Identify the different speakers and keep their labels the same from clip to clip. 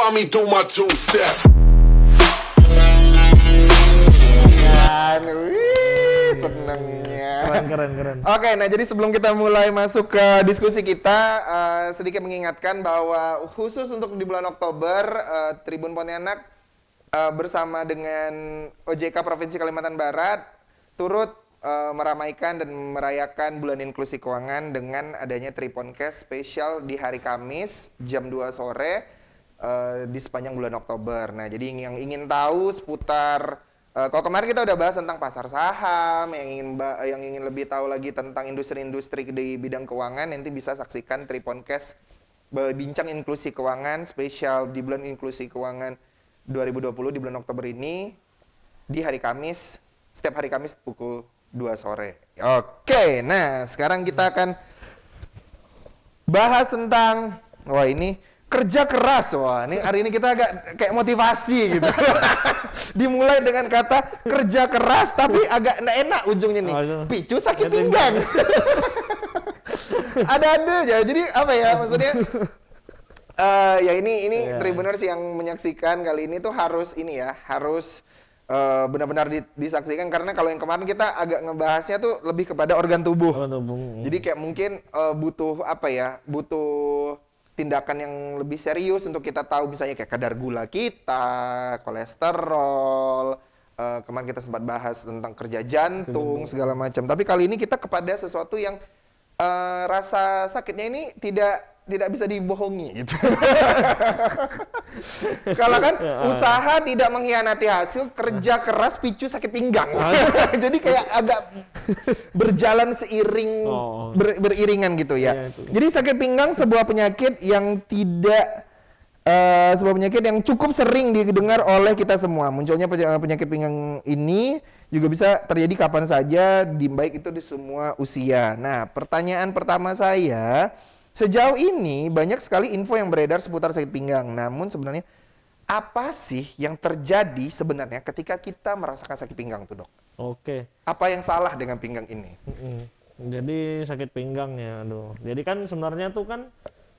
Speaker 1: Find me do my two-step.
Speaker 2: Kan, wih, senengnya.
Speaker 3: Keren.
Speaker 2: Oke, nah jadi sebelum kita mulai masuk ke diskusi kita, sedikit mengingatkan bahwa khusus untuk di bulan Oktober, Tribun Pontianak bersama dengan OJK Provinsi Kalimantan Barat turut meramaikan dan merayakan bulan inklusi keuangan dengan adanya Triponcast spesial di hari Kamis jam 2 sore di sepanjang bulan Oktober. Nah, jadi yang ingin tahu seputar kalau kemarin kita udah bahas tentang pasar saham, yang ingin lebih tahu lagi tentang industri-industri di bidang keuangan, nanti bisa saksikan Triponcast bincang inklusi keuangan spesial di bulan inklusi keuangan 2020 di bulan Oktober ini di hari Kamis, setiap hari Kamis pukul 2 sore. Oke, nah sekarang kita akan bahas tentang, wah ini kerja keras. Wah, ini hari ini kita agak kayak motivasi gitu. Dimulai dengan kata kerja keras tapi agak nggak enak ujungnya nih. Picu sakit pinggang. Ada aja. Jadi apa ya maksudnya? Ya ini Tribuners yang menyaksikan kali ini tuh harus benar-benar disaksikan, karena kalau yang kemarin kita agak ngebahasnya tuh lebih kepada organ tubuh. Jadi kayak mungkin butuh tindakan yang lebih serius untuk kita tahu misalnya kayak kadar gula kita, kolesterol, kemarin kita sempat bahas tentang kerja jantung segala macam. Tapi kali ini kita kepada sesuatu yang rasa sakitnya ini tidak bisa dibohongi gitu. Kalau kan usaha tidak mengkhianati hasil, kerja keras picu sakit pinggang. Jadi kayak agak berjalan seiring beriringan gitu ya. Jadi sakit pinggang sebuah penyakit yang cukup sering didengar oleh kita semua. Munculnya penyakit pinggang ini juga bisa terjadi kapan saja, baik itu di semua usia. Nah, pertanyaan pertama saya, sejauh ini banyak sekali info yang beredar seputar sakit pinggang. Namun sebenarnya apa sih yang terjadi sebenarnya ketika kita merasakan sakit pinggang tuh, Dok?
Speaker 3: Oke.
Speaker 2: Apa yang salah dengan pinggang ini?
Speaker 3: Jadi sakit pinggang ya, Jadi kan sebenarnya tuh kan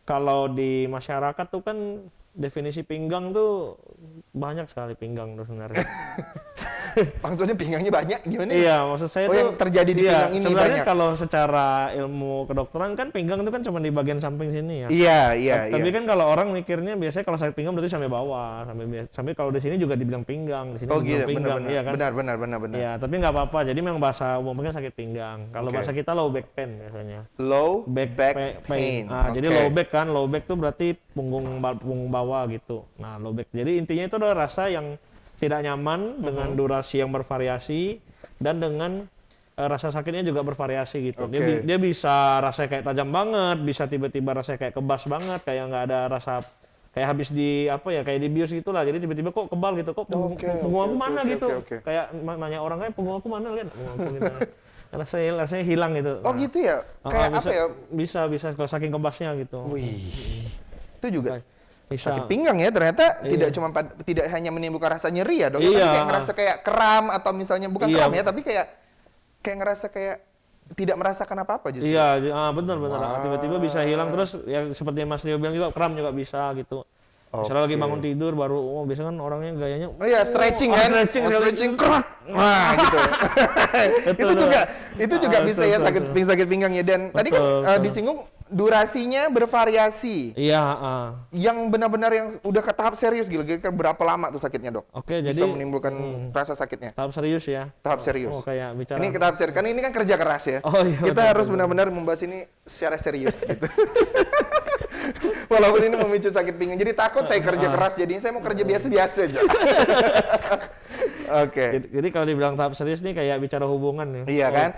Speaker 3: kalau di masyarakat tuh kan definisi pinggang tuh banyak sekali pinggang tuh sebenarnya.
Speaker 2: Maksudnya pinggangnya banyak gimana?
Speaker 3: Iya, maksud saya tuh
Speaker 2: yang terjadi di pinggang ini
Speaker 3: sebenarnya
Speaker 2: banyak.
Speaker 3: kalau secara ilmu kedokteran kan pinggang itu kan cuma di bagian samping sini ya.
Speaker 2: Iya.
Speaker 3: Tapi kan kalau orang mikirnya biasanya kalau sakit pinggang berarti sampai bawah, sampai kalau di sini juga dibilang pinggang, di sini dibilang pinggang, iya kan?
Speaker 2: Benar.
Speaker 3: Iya, tapi nggak apa-apa. Jadi memang bahasa umumnya sakit pinggang. Kalau bahasa kita low back pain biasanya.
Speaker 2: Low back pain.
Speaker 3: Nah, jadi low back tuh berarti punggung bawah gitu. Nah, low back. Jadi intinya itu adalah rasa yang tidak nyaman dengan durasi yang bervariasi dan dengan rasa sakitnya juga bervariasi gitu. Dia bisa rasanya kayak tajam banget, bisa tiba-tiba rasanya kayak kebas banget, kayak nggak ada rasa kayak habis kayak dibius gitulah. Jadi tiba-tiba kok kebal gitu, kok punggung aku mana gitu. Kayak nanya orang kayak punggung aku mana lihat punggung aku gitu. rasanya hilang gitu.
Speaker 2: Oh gitu ya? Kayak apa ya?
Speaker 3: Bisa kalau saking kebasnya gitu.
Speaker 2: Wih. Itu juga
Speaker 3: bisa.
Speaker 2: Sakit pinggang ya ternyata tidak hanya menimbulkan rasa nyeri ya, Dok. Tapi kayak ngerasa kayak kram atau misalnya bukan kram ya, tapi kayak ngerasa kayak tidak merasakan apa-apa justru.
Speaker 3: Iya, benar. Tiba-tiba bisa hilang, terus ya seperti Mas Rio bilang juga kram juga bisa gitu. Misalnya lagi bangun tidur baru, biasanya kan orangnya gayanya
Speaker 2: stretching kan? Stretching kerak. Wah, gitu. itu juga bisa ya sakit pinggang ya. Dan tadi kan disinggung durasinya bervariasi.
Speaker 3: Iya,
Speaker 2: Yang benar-benar yang udah ke tahap serius gitu. Kira-kira berapa lama tuh sakitnya, Dok?
Speaker 3: Oke,
Speaker 2: bisa
Speaker 3: jadi
Speaker 2: menimbulkan rasa sakitnya.
Speaker 3: Tahap serius ya.
Speaker 2: Tahap serius.
Speaker 3: Kayak bicara.
Speaker 2: Ini tahap serius. Kan ini kan kerja keras ya. Kita harus benar-benar membahas ini secara serius gitu. Walaupun ini memicu sakit pinggang. Jadi takut saya kerja keras, jadinya saya mau kerja biasa-biasa aja. Oke.
Speaker 3: Jadi kalau dibilang tahap serius nih kayak bicara hubungan ya.
Speaker 2: Iya kan?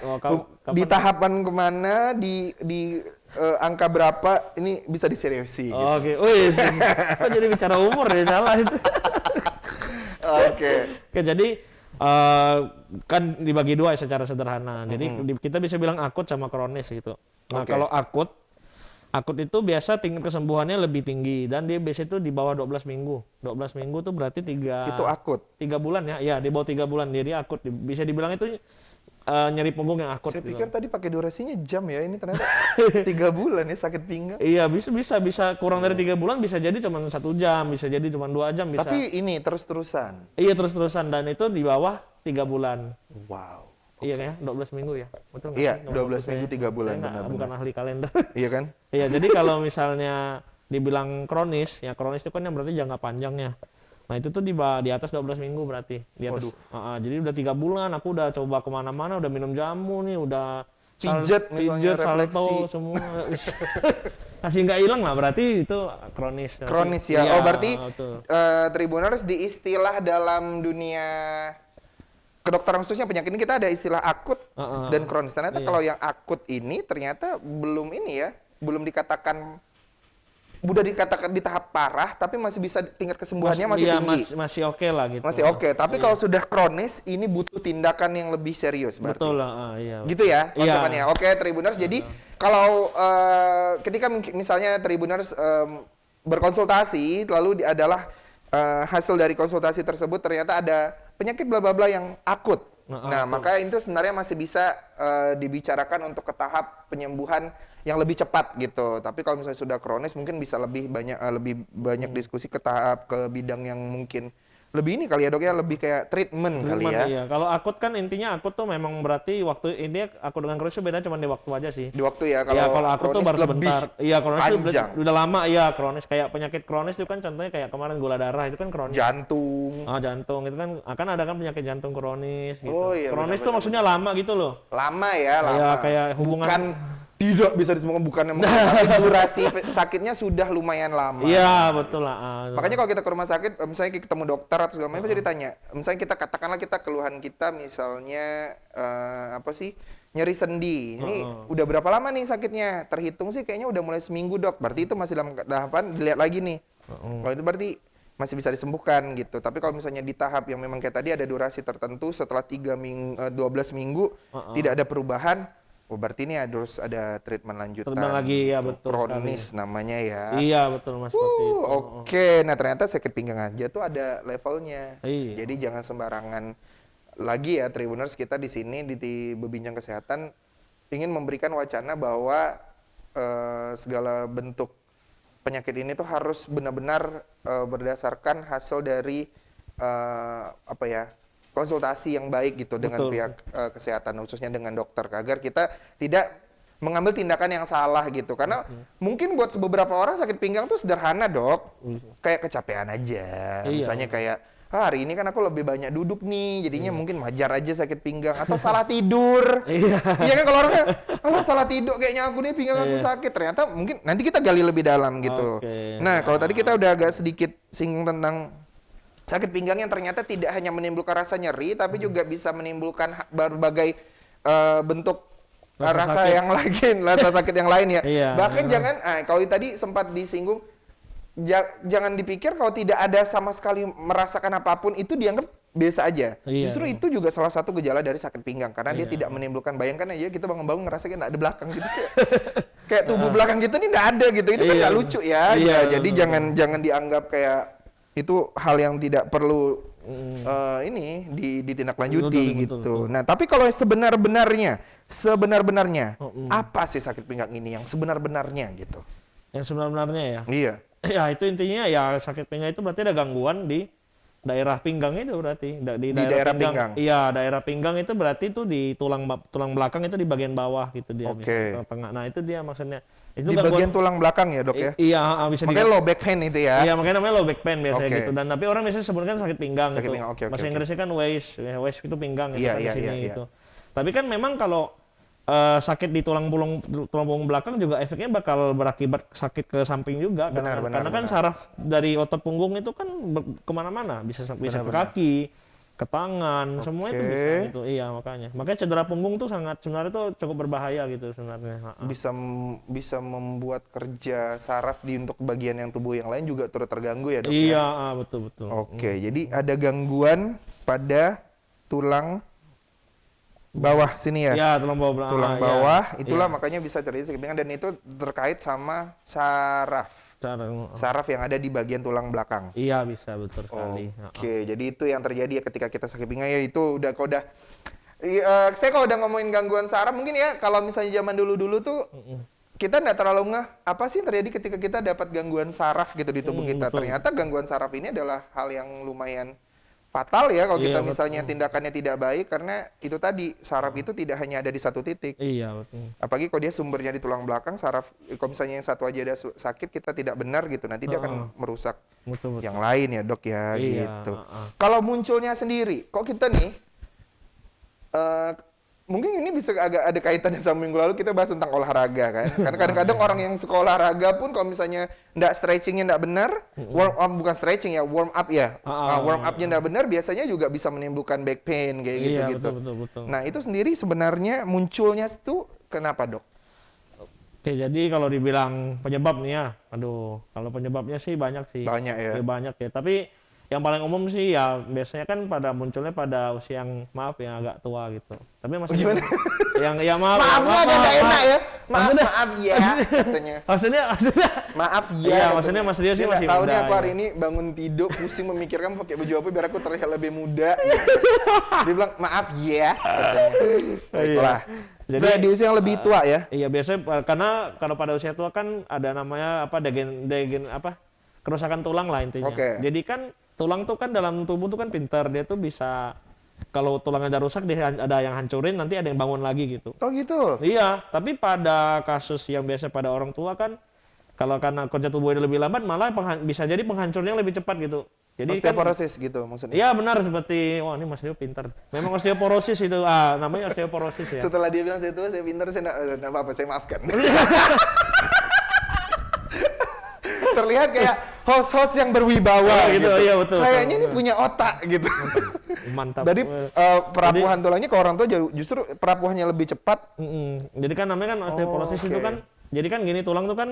Speaker 2: Di tahapan kemana, di angka berapa, ini bisa diseriusi.
Speaker 3: Oke. Kok jadi bicara umur ya, salah itu.
Speaker 2: Oke.
Speaker 3: Jadi kan dibagi dua secara sederhana. Jadi kita bisa bilang akut sama kronis gitu. Nah, kalau akut itu biasa tingkat kesembuhannya lebih tinggi dan dia biasa itu di bawah 12 minggu. 12 minggu tuh berarti 3
Speaker 2: Itu akut.
Speaker 3: 3 bulan ya. Ya, di bawah 3 bulan jadi akut. Bisa dibilang itu nyeri punggung yang akut.
Speaker 2: Saya
Speaker 3: gitu.
Speaker 2: pikir tadi pakai durasinya jam ya, ini ternyata 3 bulan ya sakit pinggang.
Speaker 3: Iya, bisa kurang dari 3 bulan, bisa jadi cuma 1 jam, bisa jadi cuma 2 jam, bisa.
Speaker 2: Tapi ini terus-terusan.
Speaker 3: Iya, terus-terusan, dan itu di bawah 3 bulan.
Speaker 2: Wow.
Speaker 3: Iya ya, 12 minggu ya. Betul nggak
Speaker 2: Iya,
Speaker 3: sih? Nomor
Speaker 2: 12
Speaker 3: waktu
Speaker 2: minggu,
Speaker 3: saya?
Speaker 2: 3 bulan,
Speaker 3: Saya nggak-
Speaker 2: benar-benar.
Speaker 3: bukan ahli kalender.
Speaker 2: Iya kan?
Speaker 3: Iya, jadi kalau misalnya dibilang kronis, ya kronis itu kan yang berarti jangka panjangnya. Nah itu tuh di atas 12 minggu berarti. Di atas, jadi udah 3 bulan, aku udah coba kemana-mana, udah minum jamu nih, udah
Speaker 2: Pijet misalnya,
Speaker 3: salto,
Speaker 2: refleksi.
Speaker 3: semua. Masih nggak hilang lah, berarti itu kronis.
Speaker 2: Kronis ya.
Speaker 3: Iya,
Speaker 2: Oh berarti
Speaker 3: betul.
Speaker 2: Tribuners di istilah dalam dunia kedokteran khususnya penyakit ini kita ada istilah akut dan kronis. Ternyata
Speaker 3: Iya.
Speaker 2: kalau yang akut ini ternyata belum ini ya, belum dikatakan, udah dikatakan di tahap parah, tapi masih bisa tingkat kesembuhannya masih
Speaker 3: iya,
Speaker 2: tinggi.
Speaker 3: masih oke lah gitu.
Speaker 2: Masih oke. Tapi kalau sudah kronis, ini butuh tindakan yang lebih serius berarti.
Speaker 3: Betul lah, iya.
Speaker 2: Gitu ya
Speaker 3: Iya.
Speaker 2: konsepannya. Oke, Tribuners. Jadi kalau ketika misalnya Tribuners berkonsultasi, lalu adalah hasil dari konsultasi tersebut ternyata ada penyakit bla bla bla yang akut. Nah, maka itu sebenarnya masih bisa dibicarakan untuk ke tahap penyembuhan yang lebih cepat gitu. Tapi kalau misalnya sudah kronis mungkin bisa lebih banyak diskusi ke tahap ke bidang yang mungkin lebih ini kali ya dok ya, lebih kayak treatment kali ya.
Speaker 3: Iya. Kalau akut kan intinya akut tuh memang berarti waktu, intinya akut dengan kronis itu beda cuma di waktu aja sih.
Speaker 2: Di waktu ya,
Speaker 3: Iya, kalau akut tuh
Speaker 2: kronis
Speaker 3: baru
Speaker 2: lebih
Speaker 3: sebentar. Iya, kronis itu
Speaker 2: panjang.
Speaker 3: udah lama. Iya, kronis kayak penyakit kronis itu kan contohnya kayak kemarin gula darah itu kan kronis.
Speaker 2: Jantung.
Speaker 3: Jantung itu kan akan ada kan penyakit jantung kronis gitu.
Speaker 2: Oh, iya,
Speaker 3: kronis
Speaker 2: benar,
Speaker 3: tuh maksudnya lama gitu loh.
Speaker 2: Lama ya, lama.
Speaker 3: Iya, kayak hubungan-
Speaker 2: Bukan tidak bisa disembuhkan, bukan emang, tapi durasi sakitnya sudah lumayan lama.
Speaker 3: Iya, betul lah.
Speaker 2: Makanya kalau kita ke rumah sakit, misalnya kita ketemu dokter atau segala macam, pasti ditanya. Misalnya kita katakanlah kita keluhan kita misalnya apa sih, nyeri sendi. Ini udah berapa lama nih sakitnya? Terhitung sih kayaknya udah mulai seminggu dok. Berarti itu masih dalam tahapan dilihat lagi nih. Kalau itu berarti masih bisa disembuhkan gitu. Tapi kalau misalnya di tahap yang memang kayak tadi ada durasi tertentu setelah 12 minggu tidak ada perubahan, oh berarti ini harus ada treatment lanjutan.
Speaker 3: Treatment lagi, ya, betul
Speaker 2: Kronis namanya ya.
Speaker 3: Iya, betul Mas seperti itu.
Speaker 2: Oke, nah ternyata sakit pinggang aja tuh ada levelnya.
Speaker 3: Iya.
Speaker 2: Jadi jangan sembarangan lagi ya Tribuners, kita di sini di Berbincang Kesehatan ingin memberikan wacana bahwa segala bentuk penyakit ini tuh harus benar-benar berdasarkan hasil dari apa ya, konsultasi yang baik gitu dengan pihak kesehatan, khususnya dengan dokter, agar kita tidak mengambil tindakan yang salah gitu. Karena mungkin buat beberapa orang sakit pinggang tuh sederhana dok, kayak kecapean aja.
Speaker 3: Iya.
Speaker 2: Misalnya kayak hari ini kan aku lebih banyak duduk nih, jadinya mungkin wajar aja sakit pinggang, atau salah tidur. Iya kan, kalau orang kalau salah tidur kayaknya aku nih pinggang aku sakit, ternyata mungkin nanti kita gali lebih dalam gitu. Nah kalau tadi kita udah agak sedikit singgung tentang sakit pinggang yang ternyata tidak hanya menimbulkan rasa nyeri, tapi juga bisa menimbulkan berbagai bentuk rasa
Speaker 3: sakit.
Speaker 2: yang lain, rasa sakit yang lain ya.
Speaker 3: Iya.
Speaker 2: Bahkan jangan, kalau tadi sempat disinggung, jangan dipikir kalau tidak ada sama sekali merasakan apapun itu dianggap biasa aja.
Speaker 3: Iya.
Speaker 2: Justru itu juga salah satu gejala dari sakit pinggang, karena dia tidak menimbulkan, bayangkan aja kita bangun-bangun ngerasa kayak nggak ada belakang gitu. Kayak tubuh belakang kita nih nggak ada gitu. Itu kan nggak lucu ya.
Speaker 3: Iya,
Speaker 2: Jadi jangan dianggap kayak itu hal yang tidak perlu ini ditindaklanjuti gitu. Nah, tapi kalau sebenar-benarnya apa sih sakit pinggang ini yang sebenar-benarnya gitu?
Speaker 3: Yang sebenarnya ya.
Speaker 2: Iya.
Speaker 3: Ya itu intinya ya sakit pinggang itu berarti ada gangguan di daerah pinggang itu berarti di
Speaker 2: daerah pinggang.
Speaker 3: Iya, daerah pinggang itu berarti itu di tulang belakang itu di bagian bawah gitu dia.
Speaker 2: Oke.
Speaker 3: Tengah. Nah, itu dia maksudnya. Itu
Speaker 2: Di bagian tulang belakang ya, Dok ya?
Speaker 3: Iya, bisa
Speaker 2: Makanya low back pain itu ya.
Speaker 3: Iya, makanya namanya low back pain biasanya
Speaker 2: Oke.
Speaker 3: gitu. Dan tapi orang biasanya sebutkan sakit pinggang
Speaker 2: Sakit
Speaker 3: gitu.
Speaker 2: pinggang, oke,
Speaker 3: Bahasa Inggrisnya kan waist, ya, waist itu pinggang gitu
Speaker 2: Iya,
Speaker 3: kan
Speaker 2: iya,
Speaker 3: di sini
Speaker 2: iya,
Speaker 3: gitu. Tapi kan memang kalau sakit di tulang punggung belakang juga efeknya bakal berakibat sakit ke samping juga. Karena kan saraf dari otot punggung itu kan kemana-mana, bisa ke kaki, ke tangan, semua itu bisa gitu. Iya, makanya cedera punggung tuh sebenarnya tuh cukup berbahaya gitu sebenarnya.
Speaker 2: Bisa membuat kerja saraf untuk bagian yang tubuh yang lain juga turut terganggu ya, Dok?
Speaker 3: Iya, betul.
Speaker 2: Oke, jadi ada gangguan pada tulang bawah sini ya?
Speaker 3: Iya, tulang bawah.
Speaker 2: Tulang bawah, itulah makanya bisa terjadi sakit pinggang, dan itu terkait sama saraf yang ada di bagian tulang belakang.
Speaker 3: Iya, bisa, betul sekali.
Speaker 2: Oke, jadi itu yang terjadi ya ketika kita sakit pinggang ya, itu udah Saya kalau udah ngomongin gangguan saraf, mungkin ya kalau misalnya zaman dulu-dulu tuh kita nggak terlalu ngeh apa sih yang terjadi ketika kita dapat gangguan saraf gitu di tubuh kita.
Speaker 3: Betul.
Speaker 2: Ternyata gangguan saraf ini adalah hal yang lumayan fatal ya kalau
Speaker 3: Iya,
Speaker 2: kita
Speaker 3: betul.
Speaker 2: misalnya tindakannya tidak baik, karena itu tadi saraf itu tidak hanya ada di satu titik.
Speaker 3: Iya, betul.
Speaker 2: Apalagi kalau dia sumbernya di tulang belakang, saraf kalau misalnya yang satu aja ada sakit, kita tidak benar gitu, nanti dia akan merusak
Speaker 3: Betul, betul.
Speaker 2: yang lain ya dok ya
Speaker 3: Iya,
Speaker 2: gitu.
Speaker 3: heeh.
Speaker 2: Kalau munculnya sendiri, kok kita nih mungkin ini bisa agak ada kaitannya sama minggu lalu kita bahas tentang olahraga kan. Karena kadang-kadang orang yang suka olahraga pun kalau misalnya nggak stretchingnya nggak benar, warm up bukan stretching ya, warm up ya. Warm upnya nggak benar biasanya juga bisa menimbulkan back pain kayak
Speaker 3: Iya,
Speaker 2: gitu-gitu.
Speaker 3: betul.
Speaker 2: Nah itu sendiri sebenarnya munculnya itu kenapa dok?
Speaker 3: Oke, jadi kalau dibilang penyebab nih ya, aduh, kalau penyebabnya sih banyak sih.
Speaker 2: Banyak ya.
Speaker 3: Banyak ya. Tapi yang paling umum sih ya biasanya kan munculnya pada usia yang maaf yang agak tua gitu. Tapi maksudnya
Speaker 2: Gimana?
Speaker 3: yang ya maaf.
Speaker 2: Maafnya agak nggak enak ya. Maaf ya katanya.
Speaker 3: Maksudnya
Speaker 2: Maaf ya.
Speaker 3: Iya, maksudnya Mas Rio sih
Speaker 2: Dia nggak
Speaker 3: masih
Speaker 2: tahu
Speaker 3: muda,
Speaker 2: nih aku hari
Speaker 3: ya.
Speaker 2: ini bangun tidur pusing memikirkan pakai baju apa biar aku terlihat lebih muda. Dia bilang maaf ya katanya. Baiklah.
Speaker 3: Jadi,
Speaker 2: Jadi di usia yang lebih tua ya.
Speaker 3: Iya, biasanya karena kalau pada usia tua kan ada namanya apa kerusakan tulang lah intinya.
Speaker 2: Oke.
Speaker 3: Jadi kan tulang tuh kan dalam tubuh tuh kan pintar, dia tuh bisa kalau tulangnya ada rusak dia ada yang hancurin, nanti ada yang bangun lagi gitu.
Speaker 2: Oh gitu.
Speaker 3: Iya, tapi pada kasus yang biasa pada orang tua kan kalau karena kerja tubuhnya lebih lambat malah bisa jadi penghancurnya lebih cepat gitu. Jadi kan
Speaker 2: Osteoporosis gitu maksudnya.
Speaker 3: iya benar seperti wah ini Mas Rio pintar. Memang osteoporosis itu namanya osteoporosis ya.
Speaker 2: Setelah dia bilang saya tua, saya pintar, saya nggak apa-apa, saya maafkan. Terlihat kayak host-host yang berwibawa
Speaker 3: Gitu, iya, betul,
Speaker 2: Kayaknya
Speaker 3: betul.
Speaker 2: ini punya otak gitu.
Speaker 3: Mantap.
Speaker 2: Jadi perapuhan tulangnya ke orang tua justru perapuhannya lebih cepat.
Speaker 3: Jadi kan namanya kan osteoporosis itu
Speaker 2: oke.
Speaker 3: kan, jadi kan gini tulang tuh kan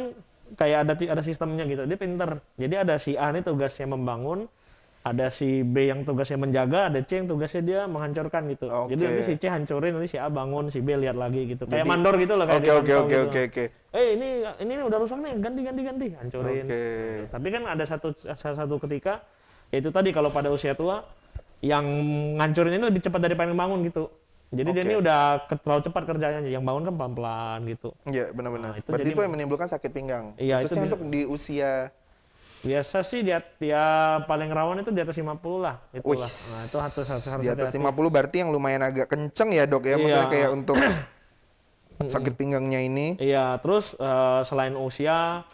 Speaker 3: kayak ada sistemnya gitu. Dia pinter. Jadi ada si A nih tugasnya membangun, ada si B yang tugasnya menjaga, ada C yang tugasnya dia menghancurkan gitu.
Speaker 2: Oke.
Speaker 3: Jadi nanti si C hancurin, nanti si A bangun, si B lihat lagi gitu. Kayak
Speaker 2: Jadi-
Speaker 3: mandor gitu loh kayak di
Speaker 2: Oke.
Speaker 3: pantau gitu.
Speaker 2: Oke.
Speaker 3: Ini udah rusak nih, ganti, hancurin.
Speaker 2: Oke.
Speaker 3: Tapi kan ada satu ketika yaitu tadi kalau pada usia tua yang ngancurin ini lebih cepat daripada yang bangun gitu. Jadi dia
Speaker 2: Oke.
Speaker 3: ini udah terlalu cepat kerjanya, yang bangun kan pelan-pelan gitu.
Speaker 2: Iya, benar-benar.
Speaker 3: Nah, itu
Speaker 2: Berarti
Speaker 3: jadi-
Speaker 2: itu yang menimbulkan sakit pinggang.
Speaker 3: Iya, itu
Speaker 2: Khususnya
Speaker 3: bisa-
Speaker 2: untuk di usia
Speaker 3: Biasa sih dia paling rawan itu di atas 50 lah. Itulah.
Speaker 2: Wih,
Speaker 3: Nah, itu harus
Speaker 2: di atas
Speaker 3: hati-hati.
Speaker 2: 50 berarti yang lumayan agak kenceng ya, Dok ya. Maksudnya
Speaker 3: Iya.
Speaker 2: kayak untuk sakit pinggangnya ini.
Speaker 3: Iya, terus selain usia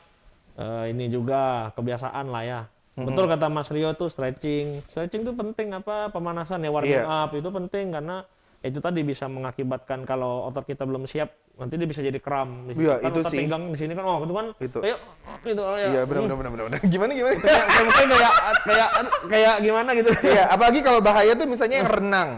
Speaker 3: ini juga kebiasaan lah ya. Betul kata Mas Rio tuh stretching. Stretching itu penting pemanasan ya, warming
Speaker 2: Iya.
Speaker 3: up itu penting karena itu tadi bisa mengakibatkan kalau otot kita belum siap nanti dia bisa jadi kram. Di sini
Speaker 2: Iya,
Speaker 3: kan
Speaker 2: itu
Speaker 3: otot
Speaker 2: sih.
Speaker 3: pinggang di sini kan itu kan
Speaker 2: Itu.
Speaker 3: kayak gitu ya.
Speaker 2: Iya, benar. Gimana?
Speaker 3: Kayak gimana gitu.
Speaker 2: Iya, apalagi kalau bahaya tuh misalnya yang renang.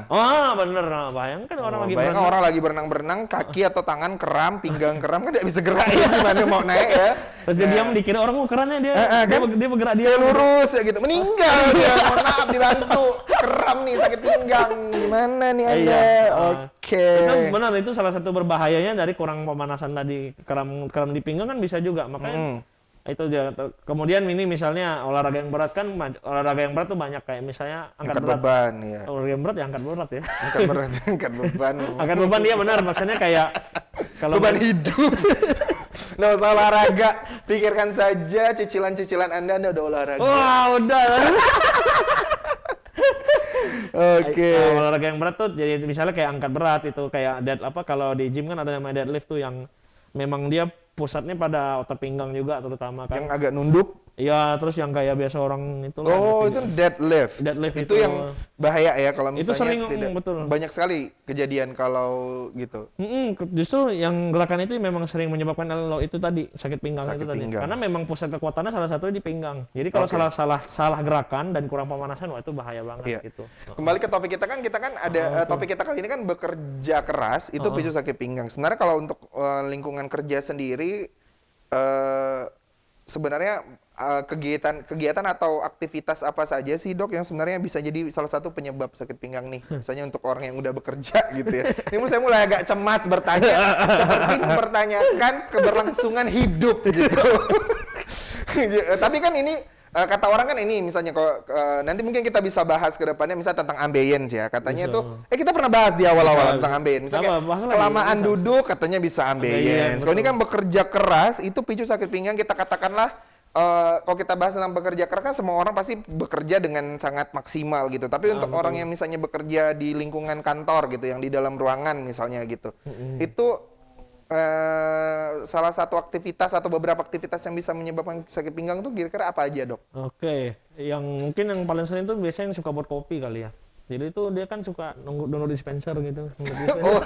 Speaker 3: Bener, bayangkan orang lagi
Speaker 2: Bayangkan
Speaker 3: berenang.
Speaker 2: orang lagi berenang-berenang, kaki atau tangan kram, pinggang kram kan tidak bisa gerak ya, gimana mau naik ya.
Speaker 3: Terus dia diam dikira orang kerannya dia,
Speaker 2: kan?
Speaker 3: dia bergerak dia.
Speaker 2: Dia lurus ya gitu, meninggal dia, mohon maaf dibantu, kram nih sakit pinggang, gimana nih Anda?
Speaker 3: Iya.
Speaker 2: Oke.
Speaker 3: Itu benar, itu salah satu berbahayanya dari kurang pemanasan tadi, kram di pinggang kan bisa juga, makanya itu dia. Kemudian ini misalnya olahraga yang berat kan, olahraga yang berat tuh banyak kayak misalnya angkat berat.
Speaker 2: beban ya.
Speaker 3: Olahraga yang berat ya angkat berat ya.
Speaker 2: Angkat berat, angkat beban.
Speaker 3: Angkat beban dia benar, maksudnya kayak kalau
Speaker 2: Beban hidup. Nggak usah olahraga, pikirkan saja cicilan-cicilan Anda udah olahraga.
Speaker 3: wah udah.
Speaker 2: Oke.
Speaker 3: Olahraga yang berat tuh jadi misalnya kayak angkat berat itu kayak kalau di gym kan ada namanya deadlift tuh yang memang dia pusatnya pada otot pinggang juga terutama
Speaker 2: Yang
Speaker 3: kan.
Speaker 2: agak nunduk.
Speaker 3: Iya, terus yang kayak biasa orang itu lah,
Speaker 2: Oh,
Speaker 3: ada
Speaker 2: itu deadlift.
Speaker 3: Deadlift
Speaker 2: itu
Speaker 3: itu.
Speaker 2: yang bahaya ya kalau
Speaker 3: Itu
Speaker 2: misalnya
Speaker 3: sering, betul.
Speaker 2: banyak sekali kejadian kalau gitu.
Speaker 3: Justru yang gerakan itu memang sering menyebabkan kalau itu tadi sakit pinggang
Speaker 2: Sakit
Speaker 3: itu tadi.
Speaker 2: pinggang.
Speaker 3: Karena memang pusat kekuatannya salah satunya di pinggang. Jadi kalau
Speaker 2: Oke.
Speaker 3: salah gerakan dan kurang pemanasan, wah itu bahaya banget
Speaker 2: Iya.
Speaker 3: gitu.
Speaker 2: Kembali ke topik kita kan ada topik kita kali ini kan bekerja keras itu picu sakit pinggang. Sebenarnya kalau untuk lingkungan kerja sendiri sebenarnya kegiatan atau aktivitas apa saja sih dok yang sebenarnya bisa jadi salah satu penyebab sakit pinggang nih, misalnya untuk orang yang udah bekerja gitu ya. Ini saya mulai agak cemas bertanya seperti mempertanyakan keberlangsungan hidup gitu. Tapi kan ini kata orang kan ini misalnya kok nanti mungkin kita bisa bahas ke depannya misalnya tentang ambience ya. Katanya
Speaker 3: Bisa.
Speaker 2: tuh kita pernah bahas di awal-awal tentang ambience. Misalnya
Speaker 3: Apa? Bahas lagi,
Speaker 2: kelamaan
Speaker 3: bisa.
Speaker 2: duduk katanya bisa ambience. Kalau ini
Speaker 3: betul.
Speaker 2: kan bekerja keras itu picu sakit pinggang kita katakanlah kalau kita bahas tentang bekerja keras kan semua orang pasti bekerja dengan sangat maksimal gitu. Tapi untuk orang yang misalnya bekerja di lingkungan kantor gitu yang di dalam ruangan misalnya gitu. Itu salah satu aktivitas atau beberapa aktivitas yang bisa menyebabkan sakit pinggang tuh kira-kira apa aja, Dok?
Speaker 3: Oke, yang mungkin yang paling sering tuh biasanya yang suka buat kopi kali ya. Jadi itu dia kan suka nunggu dispenser gitu.
Speaker 2: Oh,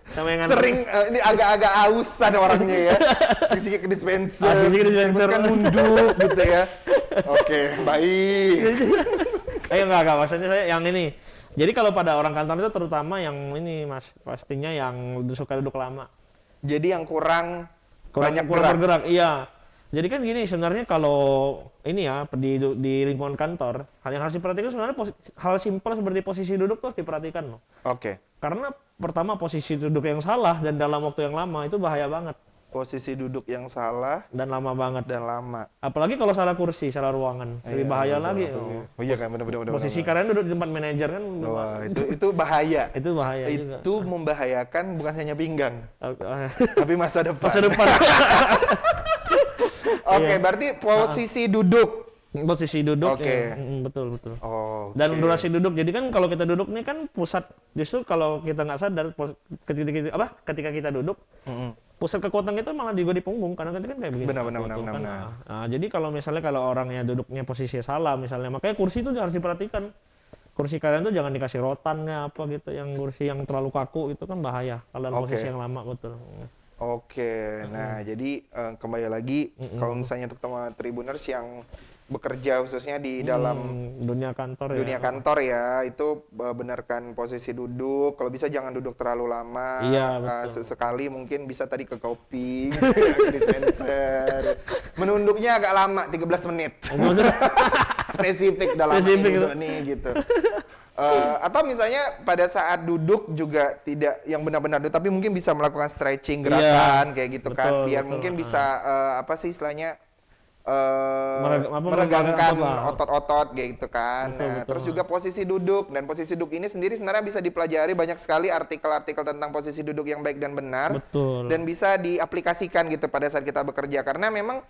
Speaker 3: Sama yang nganter.
Speaker 2: sering ini agak-agak ausan orangnya ya. Sisi ke dispenser.
Speaker 3: Sisi ke dispenser.
Speaker 2: Kan nunduk gitu ya. Oke, baik.
Speaker 3: Ayo enggak, maksudnya saya yang ini. Jadi kalau pada orang kantor itu terutama yang ini Mas, pastinya yang suka duduk lama.
Speaker 2: Jadi yang kurang banyak gerak.
Speaker 3: bergerak, iya. Jadi kan gini sebenarnya kalau ini ya di lingkungan kantor, hal yang harus diperhatikan sebenarnya hal simpel seperti posisi duduk tuh harus diperhatikan loh.
Speaker 2: Oke.
Speaker 3: Karena pertama posisi duduk yang salah dan dalam waktu yang lama itu bahaya banget
Speaker 2: Posisi duduk yang salah
Speaker 3: dan lama banget.
Speaker 2: dan lama.
Speaker 3: Apalagi kalau salah kursi, salah ruangan, lebih bahaya lagi.
Speaker 2: Oh iya kan benar-benar.
Speaker 3: Posisi kalian duduk di tempat manajer kan
Speaker 2: Wah, itu bahaya.
Speaker 3: itu bahaya juga.
Speaker 2: Itu membahayakan bukan hanya pinggang,
Speaker 3: Eh,
Speaker 2: tapi masa depan.
Speaker 3: Masa depan.
Speaker 2: Oke, berarti posisi duduk.
Speaker 3: Posisi duduk.
Speaker 2: Oke.
Speaker 3: Ya. Betul.
Speaker 2: Oh.
Speaker 3: Dan durasi duduk. Jadi kan kalau kita duduk nih kan pusat justru kalau kita nggak sadar ketika kita duduk pusat kekuatan kita malah juga di punggung karena kan kayak begini.
Speaker 2: Benar.
Speaker 3: Nah, jadi kalau misalnya kalau orangnya duduknya posisi salah misalnya makanya kursi itu harus diperhatikan. Kursi kalian tuh jangan dikasih rotannya apa gitu yang kursi yang terlalu kaku itu kan bahaya kalau dalam posisi yang lama betul.
Speaker 2: Oke, nah jadi kembali lagi kalau misalnya untuk teman Tribuners yang bekerja khususnya di dalam
Speaker 3: dunia kantor
Speaker 2: dunia kantor ya, itu benarkan posisi duduk. Kalau bisa jangan duduk terlalu lama.
Speaker 3: Iya, betul.
Speaker 2: Sesekali mungkin bisa tadi ke kopi, ke dispenser. Menunduknya agak lama, 13 menit. Spesifik dalam
Speaker 3: Spesifik
Speaker 2: duduk nih gitu. Atau misalnya pada saat duduk juga tidak yang benar-benar duduk, tapi mungkin bisa melakukan stretching gerakan kayak gitu kan, biar mungkin bisa apa sih istilahnya meregangkan otot-otot kayak gitu kan. Terus juga posisi duduk, dan posisi duduk ini sendiri sebenarnya bisa dipelajari banyak sekali artikel-artikel tentang posisi duduk yang baik dan benar.
Speaker 3: Betul.
Speaker 2: Dan bisa diaplikasikan gitu pada saat kita bekerja karena memang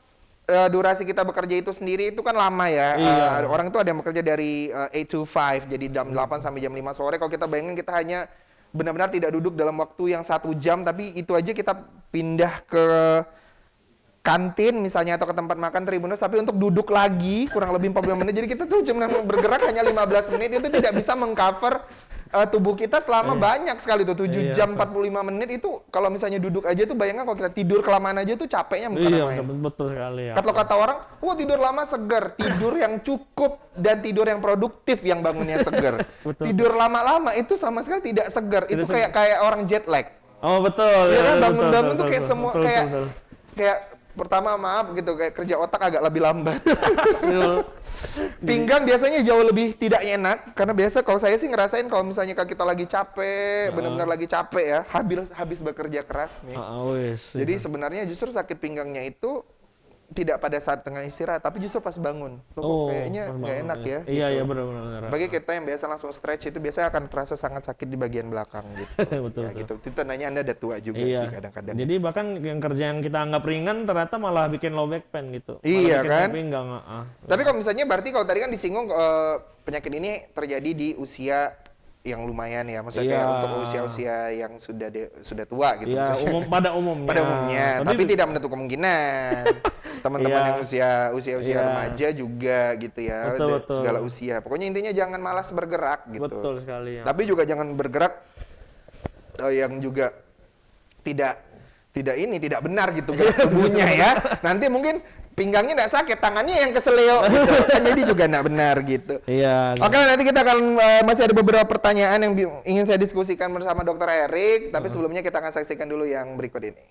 Speaker 2: durasi kita bekerja itu sendiri itu kan lama ya. Orang itu ada yang bekerja dari 8 to 5, jadi jam 8 sampai jam 5 sore. Kalau kita bayangin kita hanya benar-benar tidak duduk dalam waktu yang 1 jam, tapi itu aja kita pindah ke kantin misalnya atau ke tempat makan Tribuners, tapi untuk duduk lagi kurang lebih 45 menit. Jadi kita tuh cuma bergerak hanya 15 menit, itu tidak bisa mengcover tubuh kita selama banyak sekali tuh 7 jam 45 menit itu. Kalau misalnya duduk aja tuh bayangkan kalau kita tidur kelamaan aja tuh capeknya bukan main.
Speaker 3: Betul sekali ya.
Speaker 2: Kalau kata orang, wah tidur lama seger, tidur yang cukup dan tidur yang produktif yang bangunnya seger. Tidur lama-lama itu sama sekali tidak seger. Itu kayak orang jet lag.
Speaker 3: Oh betul.
Speaker 2: Ya kan
Speaker 3: betul,
Speaker 2: bangun-bangun tuh
Speaker 3: betul,
Speaker 2: kayak
Speaker 3: betul,
Speaker 2: semua
Speaker 3: betul,
Speaker 2: kayak
Speaker 3: betul.
Speaker 2: kayak pertama maaf gitu kayak kerja otak agak lebih lambat.
Speaker 3: Betul.
Speaker 2: Pinggang biasanya jauh lebih tidak enak karena biasa kalau saya sih ngerasain kalau misalnya kita lagi capek, benar-benar lagi capek ya, habis bekerja keras nih. Jadi sebenarnya justru sakit pinggangnya itu tidak pada saat tengah istirahat, tapi justru pas bangun. Kayaknya nggak enak ya.
Speaker 3: Iya benar-benar.
Speaker 2: Bagi kita yang biasa langsung stretch itu biasanya akan terasa sangat sakit di bagian belakang gitu.
Speaker 3: Betul.
Speaker 2: Ya, gitu. Itu tandanya Anda udah tua juga sih kadang-kadang.
Speaker 3: Jadi bahkan yang kerja yang kita anggap ringan ternyata malah bikin low back pain gitu.
Speaker 2: Iya
Speaker 3: bikin
Speaker 2: kan?
Speaker 3: Pinggang.
Speaker 2: Tapi kalau misalnya berarti kalau tadi kan disinggung penyakit ini terjadi di usia yang lumayan ya, maksudnya untuk usia-usia yang sudah tua gitu.
Speaker 3: Iya, pada umumnya.
Speaker 2: Tapi tidak menutup kemungkinan teman-teman yang usia remaja juga gitu ya,
Speaker 3: betul.
Speaker 2: segala usia. Pokoknya intinya jangan malas bergerak gitu.
Speaker 3: Betul sekali ya.
Speaker 2: Tapi juga jangan bergerak yang juga tidak benar gitu gerak tubuhnya ya. Nanti mungkin pinggangnya nggak sakit, tangannya yang keseleo gitu. Kan jadi juga nggak benar gitu.
Speaker 3: Iya.
Speaker 2: Oke, nanti kita akan masih ada beberapa pertanyaan yang ingin saya diskusikan bersama Dr. Erik, tapi sebelumnya kita akan saksikan dulu yang berikut ini.